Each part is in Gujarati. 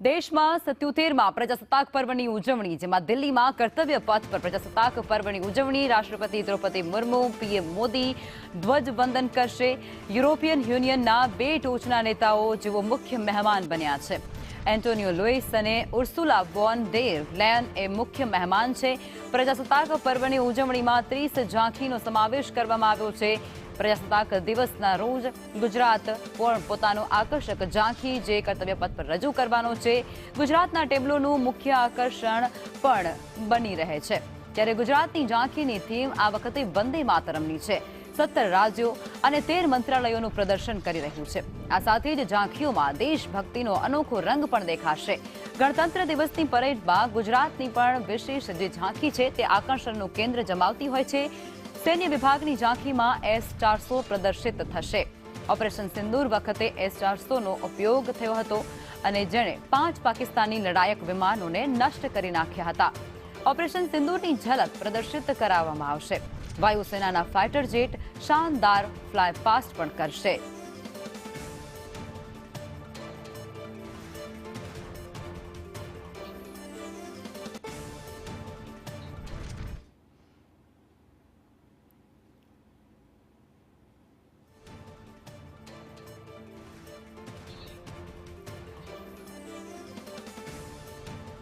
દેશમાં 77માં પ્રજાસત્તાક પર્વની ઉજવણી, જેમાં દિલ્હીમાં કર્તવ્ય પથ પર પ્રજાસત્તાક પર્વની ઉજવણી રાષ્ટ્રપતિ દ્રૌપદી મુર્મુ, પીએમ મોદી ધ્વજવંદન કરશે. યુરોપિયન યુનિયનના 2 ટોચના નેતાઓ જેઓ મુખ્ય મહેમાન બન્યા છે. એન્ટોનિયો લુઇસ અને ઉર્સુલા વોન ડેર લેયન એ મુખ્ય મહેમાન છે. પ્રજાસત્તાક પર્વની ઉજવણીમાં 30 ઝાંખીનો સમાવેશ કરવામાં આવ્યો છે. પ્રજાસત્તાક દિવસના રોજ ગુજરાત પણ પોતાનું આકર્ષક ઝાંખી જે કર્તવ્ય પથ પર રજૂ કરવાનો છે. ગુજરાતના ટેબ્લોનું મુખ્ય આકર્ષણ પણ બની રહે છે. ત્યારે ગુજરાતની ઝાંખીની થીમ આ વખતે વંદે માતરમની છે. 17 રાજ્યો અને 13 મંત્રાલયોનું પ્રદર્શન કરી રહ્યું છે. આ સાથે જ ઝાંખીઓમાં દેશભક્તિનો અનોખો રંગ પણ દેખાશે. ગણતંત્ર દિવસની પરેડમાં ગુજરાતની પણ વિશેષ જે ઝાંખી છે તે આકર્ષણનું કેન્દ્ર જમાવતી હોય છે. સૈન્ય વિભાગની ઝાંખીમાં S-400 પ્રદર્શિત થશે. ઓપરેશન સિંદૂર વખતે S-400નો ઉપયોગ થયો હતો અને જેણે 5 પાકિસ્તાની લડાયક વિમાનોને નષ્ટ કરી નાખ્યા હતા. ઓપરેશન સિંદૂરની ઝલક પ્રદર્શિત કરાવવામાં આવશે. વાયુસેનાના ફાઇટર જેટ શાનદાર ફ્લાય પાસ્ટ પણ કરશે.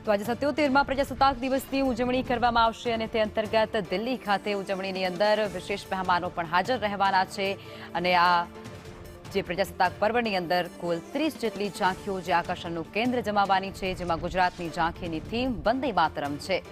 તો આજે 77માં પ્રજાસત્તાક દિવસની ઉજવણી કરવામાં આવશે અને તે અંતર્ગત દિલ્હી ખાતે ઉજવણીની અંદર વિશેષ મહેમાનો પણ હાજર રહેવાના છે. અને આ જે પ્રજાસત્તાક પર્વની અંદર કુલ 30 જેટલી ઝાંખીઓ જે આકર્ષણનું કેન્દ્ર જમાવવાની છે, જેમાં ગુજરાતની ઝાંખીની થીમ વંદે માતરમ છે.